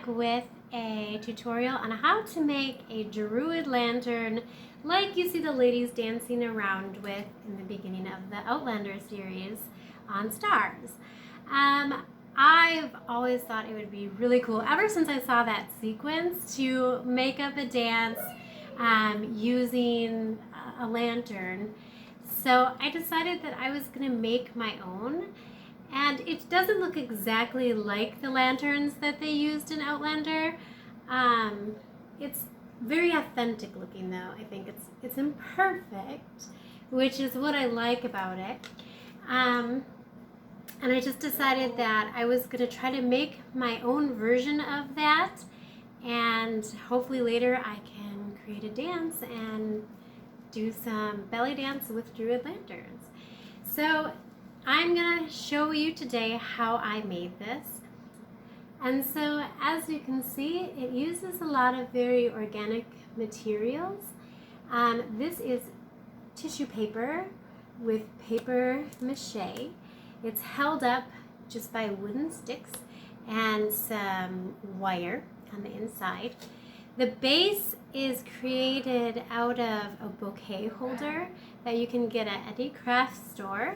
back with a tutorial on how to make a Druid lantern like you see the ladies dancing around with in the beginning of the Outlander series on Stars. I've always thought it would be really cool ever since I saw that sequence to make up a dance using a lantern. So I decided that I was going to make my own. And it doesn't look exactly like the lanterns that they used in Outlander. It's very authentic looking though. I think it's imperfect, which is what I like about it. And I just decided that I was going to try to make my own version of that, and hopefully later I can create a dance and do some belly dance with Druid lanterns. So I'm going to show you today how I made this. And so as you can see, it uses a lot of very organic materials. This is tissue paper with paper mache. It's held up just by wooden sticks and some wire on the inside. The base is created out of a bouquet holder that you can get at any craft store.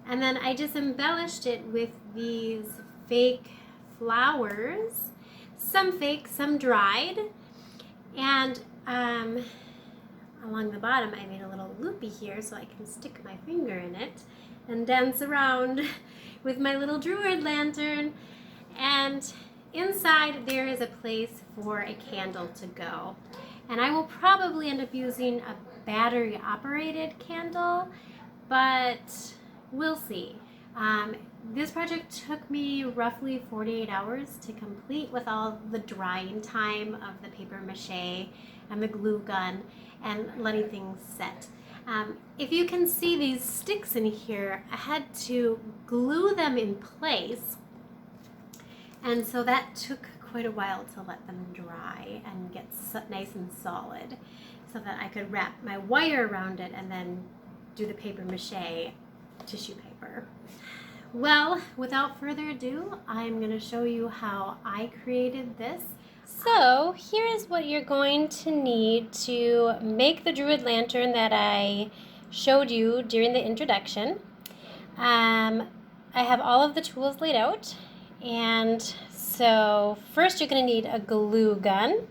And then I just embellished it with these fake flowers, some fake, some dried. And along the bottom I made a little loopy here so I can stick my finger in it and dance around with my little Druid lantern. And inside there is a place for a candle to go. And I will probably end up using a battery operated candle, but we'll see. This project took me roughly 48 hours to complete with all the drying time of the paper mache and the glue gun and letting things set. If you can see these sticks in here, I had to glue them in place, and so that took quite a while to let them dry and get nice and solid so that I could wrap my wire around it and then do the paper mache tissue paper. Well, without further ado, I'm going to show you how I created this. So here is what you're going to need to make the Druid lantern that I showed you during the introduction. I have all of the tools laid out, and so first you're going to need a glue gun.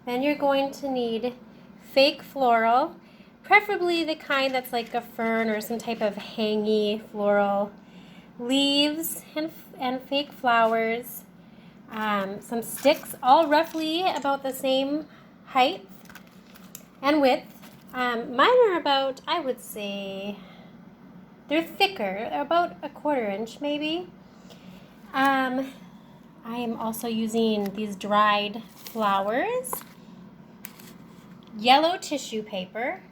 Then you're going to need fake floral, preferably the kind that's like a fern or some type of hangy floral, leaves and fake flowers, some sticks, all roughly about the same height and width. Mine are about, I would say, they're thicker, they're about a 1/4 inch maybe. I am also using these dried flowers, yellow tissue paper.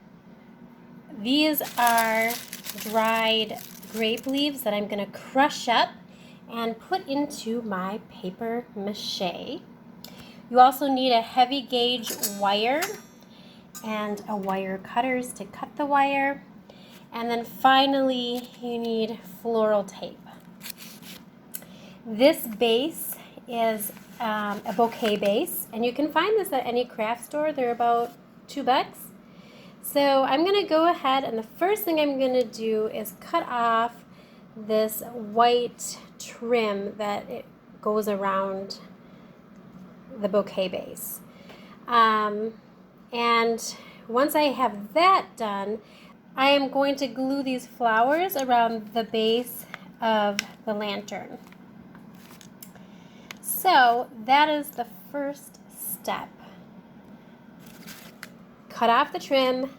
These are dried grape leaves that I'm going to crush up and put into my paper mache. You also need a heavy gauge wire and a wire cutters to cut the wire. And then finally you need floral tape. This base is a bouquet base, and you can find this at any craft store. They're about $2. So I'm going to go ahead, and the first thing I'm going to do is cut off this white trim that it goes around the bouquet base. And once I have that done, I am going to glue these flowers around the base of the lantern. So that is the first step. Cut off the trim,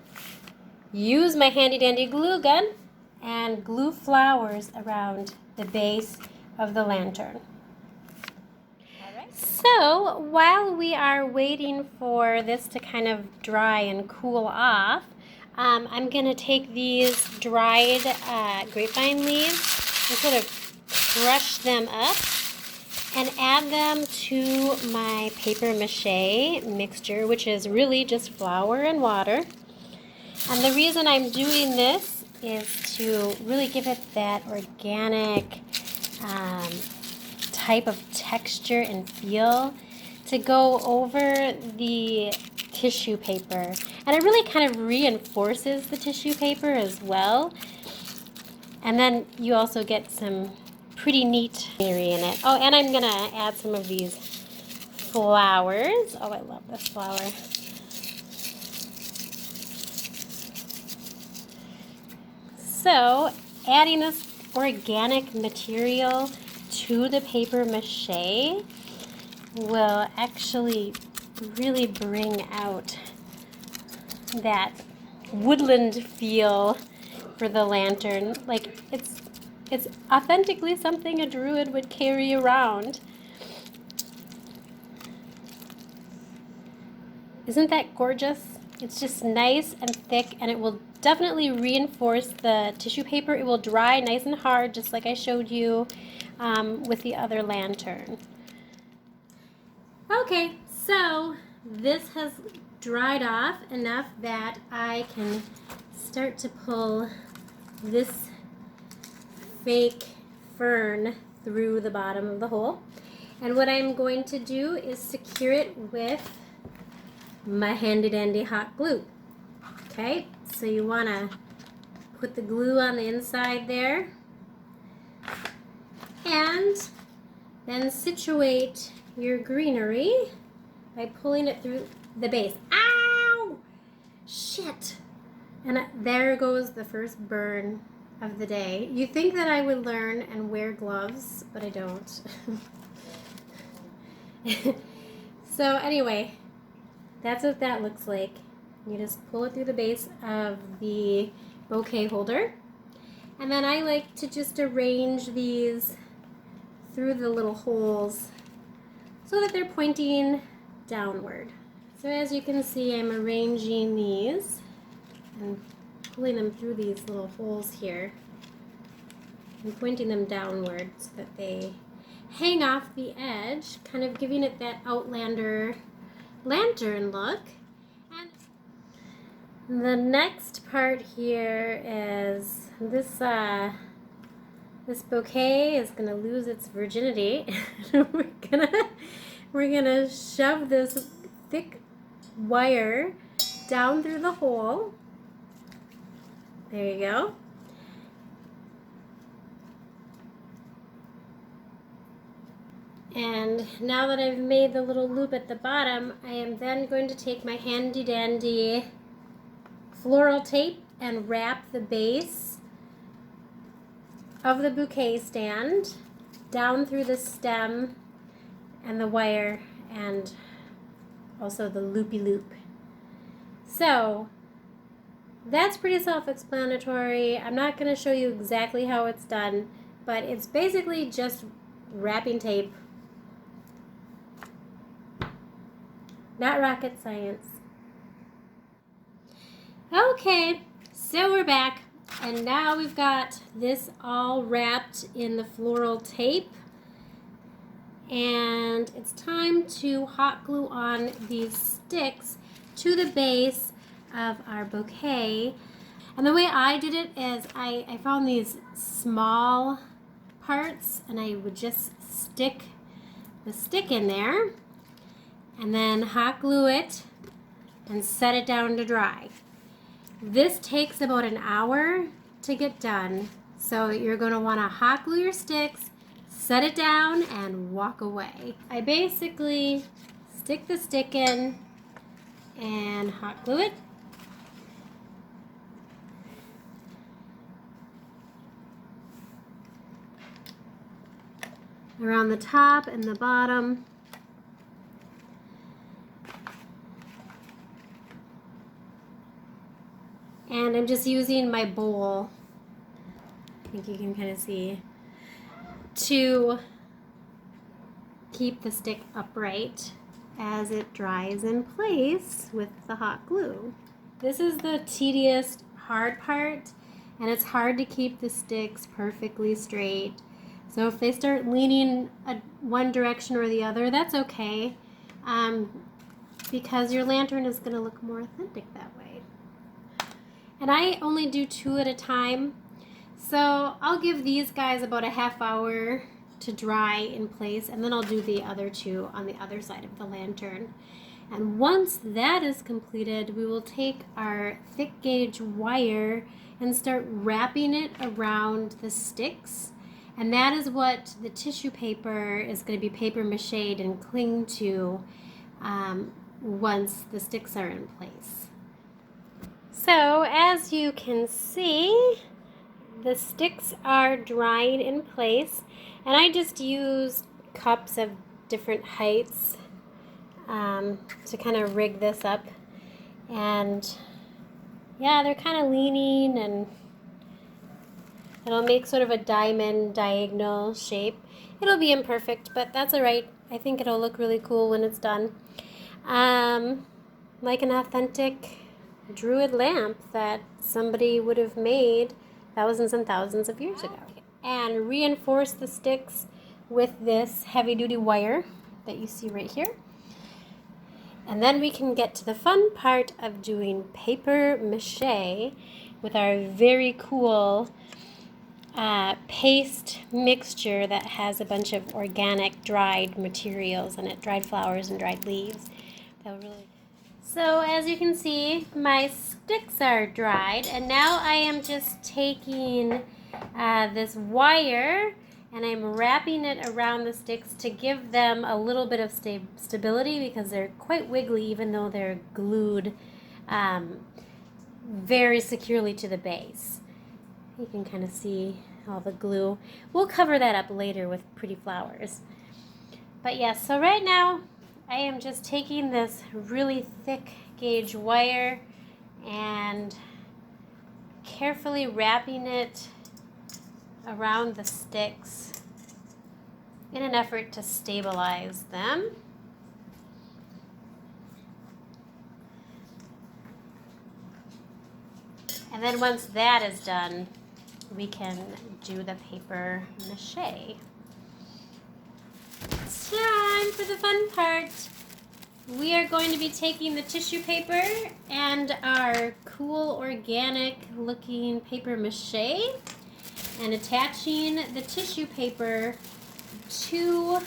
use my handy dandy glue gun, and glue flowers around the base of the lantern. So while we are waiting for this to kind of dry and cool off, I'm going to take these dried grapevine leaves and sort of crush them up and add them to my paper mache mixture, which is really just flour and water. And the reason I'm doing this is to really give it that organic type of texture and feel to go over the tissue paper. And it really kind of reinforces the tissue paper as well. And then you also get some pretty neat greenery in it. Oh, and I'm going to add some of these flowers. Oh, I love this flower. So, adding this organic material to the paper mache will actually really bring out that woodland feel for the lantern. Like it's authentically something a druid would carry around. Isn't that gorgeous? It's just nice and thick, and it will definitely reinforce the tissue paper. It will dry nice and hard, just like I showed you with the other lantern. Okay, so this has dried off enough that I can start to pull this fake fern through the bottom of the hole. And what I'm going to do is secure it with my handy dandy hot glue. Okay, so you want to put the glue on the inside there and then situate your greenery by pulling it through the base. Ow! Shit! And there goes the first burn of the day. You think that I would learn and wear gloves, but I don't. So anyway, that's what that looks like. You just pull it through the base of the bouquet holder. And then I like to just arrange these through the little holes so that they're pointing downward. So as you can see, I'm arranging these and pulling them through these little holes here and pointing them downward so that they hang off the edge, kind of giving it that Outlander lantern look. And the next part here is this bouquet is gonna lose its virginity. we're gonna shove this thick wire down through the hole. There you go. And now that I've made the little loop at the bottom, I am then going to take my handy dandy floral tape and wrap the base of the bouquet stand down through the stem and the wire and also the loopy loop. So that's pretty self-explanatory. I'm not going to show you exactly how it's done, but it's basically just wrapping tape. Not rocket science. Okay, so we're back, and now we've got this all wrapped in the floral tape, and it's time to hot glue on these sticks to the base of our bouquet. And the way I did it is I found these small parts, and I would just stick the stick in there and then hot glue it and set it down to dry. This takes about an hour to get done, so you're going to want to hot glue your sticks, set it down, and walk away. I basically stick the stick in and hot glue it. Around the top and the bottom. And I'm just using my bowl, I think you can kind of see, to keep the stick upright as it dries in place with the hot glue. This is the tedious, hard part, and it's hard to keep the sticks perfectly straight. So if they start leaning one direction or the other, that's okay, because your lantern is going to look more authentic that way. And I only do 2 at a time, so I'll give these guys about a half hour to dry in place, and then I'll do the other two on the other side of the lantern. And once that is completed, we will take our thick gauge wire and start wrapping it around the sticks. And that is what the tissue paper is going to be paper mache'd and cling to once the sticks are in place. So as you can see, the sticks are drying in place, and I just used cups of different heights to kind of rig this up. And yeah, they're kind of leaning, and it'll make sort of a diamond diagonal shape. It'll be imperfect, but that's all right. I think it'll look really cool when it's done. Like an authentic Druid lamp that somebody would have made thousands and thousands of years ago. And reinforce the sticks with this heavy-duty wire that you see right here. And then we can get to the fun part of doing paper mache with our very cool paste mixture that has a bunch of organic dried materials in it, dried flowers and dried leaves. So as you can see, my sticks are dried, and now I am just taking this wire and I'm wrapping it around the sticks to give them a little bit of stability, because they're quite wiggly even though they're glued very securely to the base. You can kind of see all the glue. We'll cover that up later with pretty flowers. But yes, so right now I am just taking this really thick gauge wire and carefully wrapping it around the sticks in an effort to stabilize them. And then once that is done, we can do the paper mache. It's time for the fun part. We are going to be taking the tissue paper and our cool organic looking paper mache and attaching the tissue paper to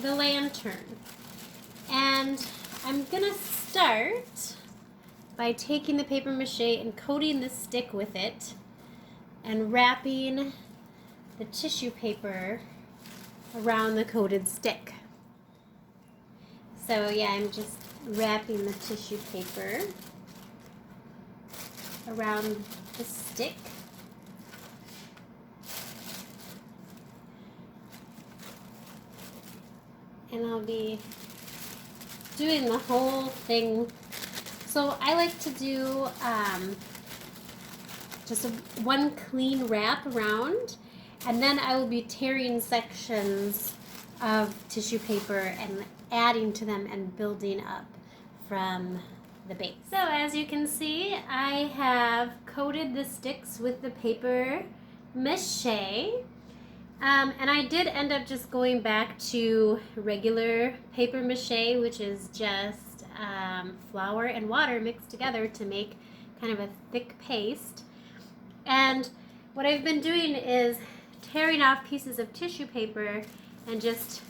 the lantern. And I'm gonna start by taking the paper mache and coating the stick with it and wrapping the tissue paper around the coated stick. So yeah, I'm just wrapping the tissue paper around the stick. And I'll be doing the whole thing. So I like to do just one clean wrap around, and then I will be tearing sections of tissue paper and adding to them and building up from the base. So as you can see, I have coated the sticks with the paper mache. And I did end up just going back to regular paper mache, which is just flour and water mixed together to make kind of a thick paste. And what I've been doing is tearing off pieces of tissue paper and just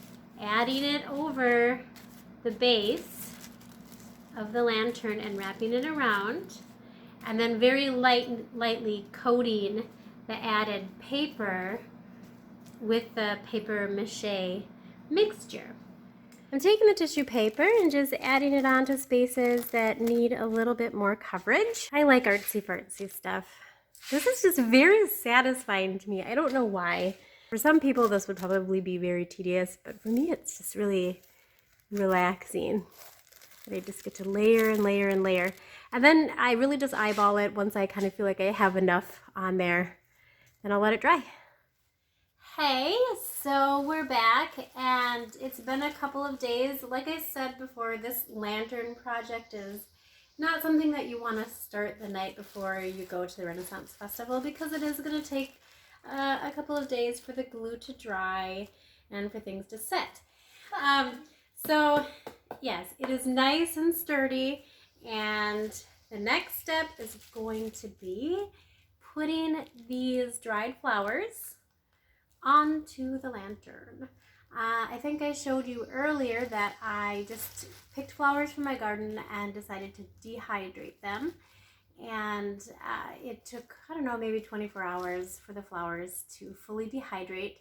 adding it over the base of the lantern and wrapping it around, and then very lightly coating the added paper with the paper mache mixture. I'm taking the tissue paper and just adding it onto spaces that need a little bit more coverage. I like artsy-fartsy stuff. This is just very satisfying to me. I don't know why. For some people this would probably be very tedious, but for me it's just really relaxing. And I just get to layer and layer and layer. And then I really just eyeball it once I kind of feel like I have enough on there. Then I'll let it dry. Hey, so we're back, and it's been a couple of days. Like I said before, this lantern project is not something that you want to start the night before you go to the Renaissance Festival, because it is going to take a couple of days for the glue to dry and for things to set. So yes, it is nice and sturdy, and the next step is going to be putting these dried flowers onto the lantern. I think I showed you earlier that I just picked flowers from my garden and decided to dehydrate them. And it took, I don't know, maybe 24 hours for the flowers to fully dehydrate.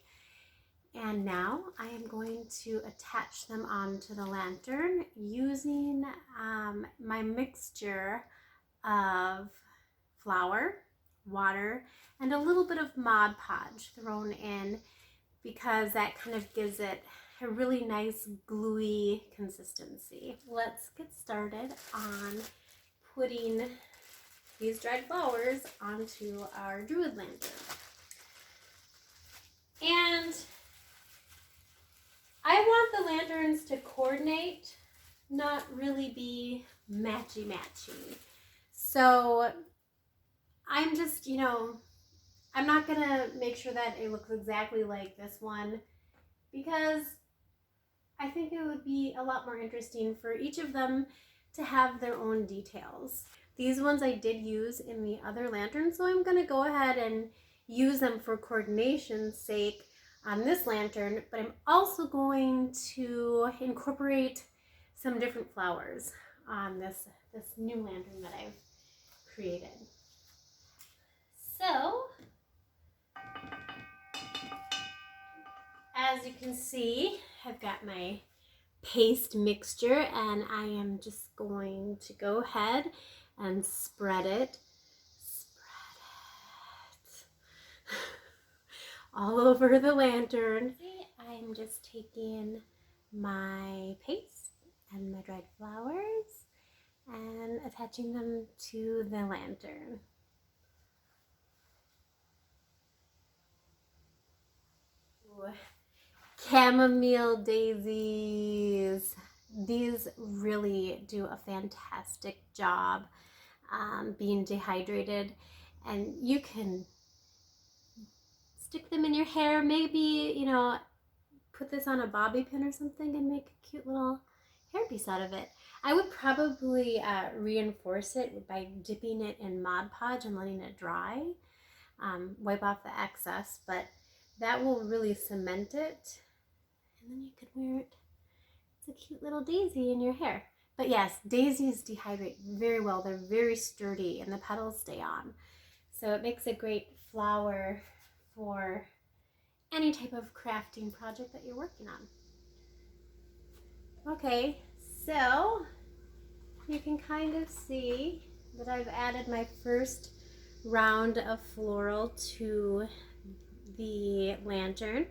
And now I am going to attach them onto the lantern using my mixture of flour, water, and a little bit of Mod Podge thrown in, because that kind of gives it a really nice gluey consistency. Let's get started on putting these dried flowers onto our Druid lantern. And I want the lanterns to coordinate, not really be matchy-matchy. So I'm just, I'm not gonna make sure that it looks exactly like this one, because I think it would be a lot more interesting for each of them to have their own details. These ones I did use in the other lantern, so I'm gonna go ahead and use them for coordination's sake on this lantern, but I'm also going to incorporate some different flowers on this new lantern that I've created. So, as you can see, I've got my paste mixture, and I am just going to go ahead and spread it all over the lantern. I'm just taking my paste and my dried flowers and attaching them to the lantern. Ooh. Chamomile daisies. These really do a fantastic job being dehydrated, and you can stick them in your hair, maybe, put this on a bobby pin or something and make a cute little hairpiece out of it. I would probably reinforce it by dipping it in Mod Podge and letting it dry. Wipe off the excess, but that will really cement it. And then you could wear it as a cute little daisy in your hair. But yes, daisies dehydrate very well. They're very sturdy and the petals stay on. So it makes a great flower for any type of crafting project that you're working on. Okay, so you can kind of see that I've added my first round of floral to the lantern,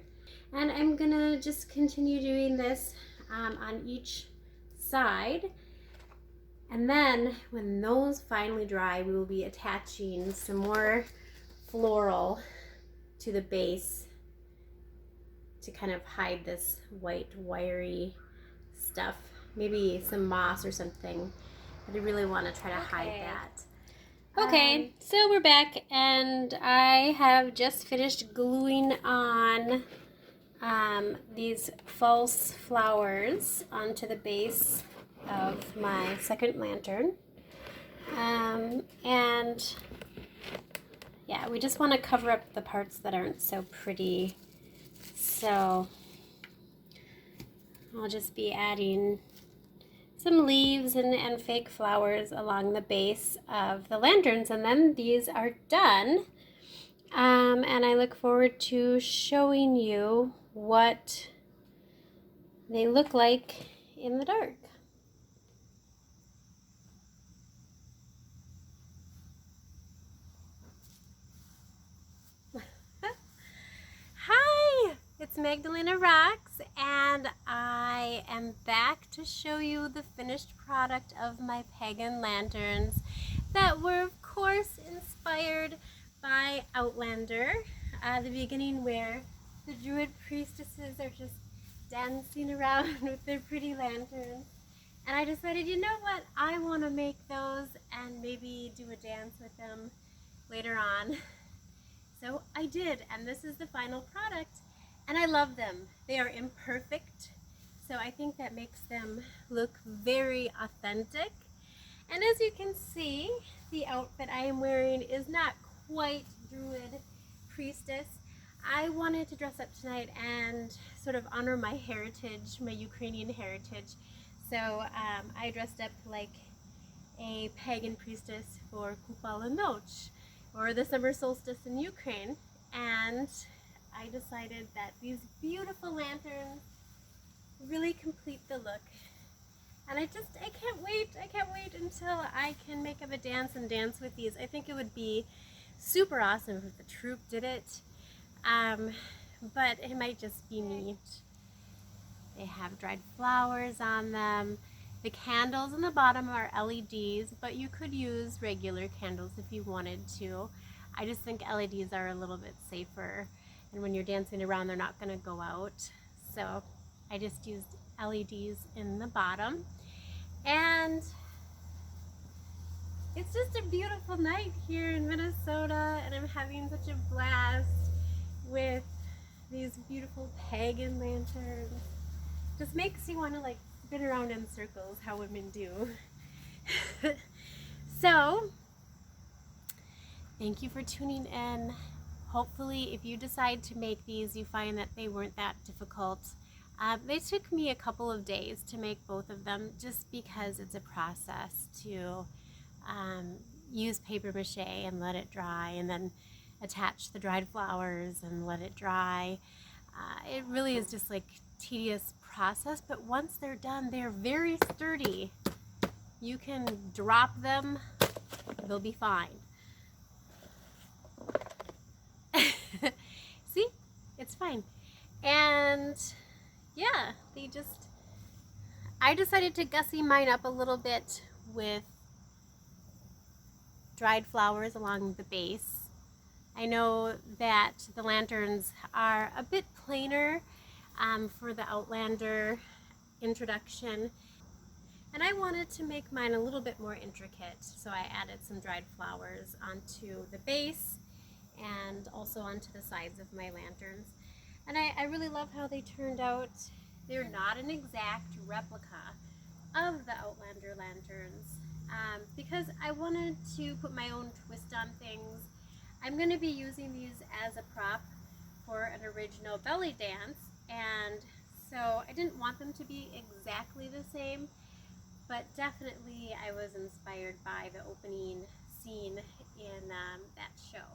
and I'm gonna just continue doing this on each side, and then when those finally dry, we will be attaching some more floral to the base to kind of hide this white wiry stuff, maybe some moss or something. I really want to try to hide that. Okay, so we're back, and I have just finished gluing on these false flowers onto the base of my second lantern. And yeah, we just want to cover up the parts that aren't so pretty. So I'll just be adding some leaves and fake flowers along the base of the lanterns, and then these are done. And I look forward to showing you what they look like in the dark. Hi, it's Magdalena Raks, and I am back to show you the finished product of my pagan lanterns that were, of course, inspired by Outlander, the beginning where the Druid priestesses are just dancing around with their pretty lanterns. And I decided, you know what, I want to make those and maybe do a dance with them later on. So I did, and this is the final product, and I love them. They are imperfect, so I think that makes them look very authentic. And as you can see, the outfit I am wearing is not quite Druid priestess. I wanted to dress up tonight and sort of honor my heritage, my Ukrainian heritage. So I dressed up like a pagan priestess for Kupala Noch, or the summer solstice in Ukraine. And I decided that these beautiful lanterns really complete the look. And I can't wait until I can make up a dance and dance with these. I think it would be super awesome if the troupe did it. But it might just be neat. They have dried flowers on them. The candles in the bottom are LEDs, but you could use regular candles if you wanted to. I just think LEDs are a little bit safer, and when you're dancing around, they're not going to go out. So I just used LEDs in the bottom. And it's just a beautiful night here in Minnesota, and I'm having such a blast with these beautiful pagan lanterns. Just makes you want to like spin around in circles, how women do. So, thank you for tuning in. Hopefully, if you decide to make these, you find that they weren't that difficult. They took me a couple of days to make both of them, just because it's a process to use paper mache and let it dry, and then attach the dried flowers and let it dry. It really is just like tedious process, but once they're done, they're very sturdy. You can drop them, they'll be fine. See, it's fine. And yeah, I decided to gussy mine up a little bit with dried flowers along the base. I know that the lanterns are a bit plainer for the Outlander introduction, and I wanted to make mine a little bit more intricate, so I added some dried flowers onto the base and also onto the sides of my lanterns. And I really love how they turned out. They're not an exact replica of the Outlander lanterns because I wanted to put my own twist on things. I'm going to be using these as a prop for an original belly dance, and so I didn't want them to be exactly the same, but definitely I was inspired by the opening scene in that show.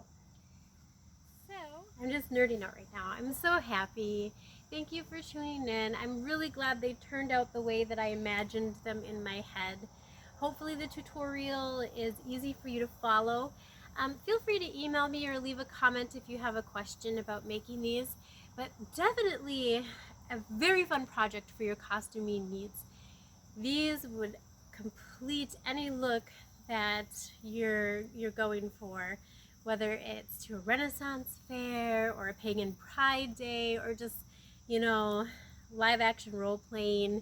So I'm just nerding out right now. I'm so happy. Thank you for tuning in. I'm really glad they turned out the way that I imagined them in my head. Hopefully the tutorial is easy for you to follow. Feel free to email me or leave a comment if you have a question about making these, but definitely a very fun project for your costuming needs. These would complete any look that you're going for, whether it's to a Renaissance fair or a pagan pride day, or just, you know, live action role playing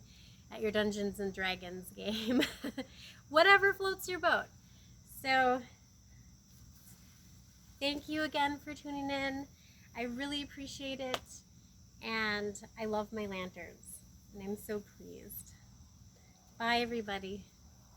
at your Dungeons and Dragons game. Whatever floats your boat. So thank you again for tuning in. I really appreciate it, and I love my lanterns, and I'm so pleased. Bye, everybody.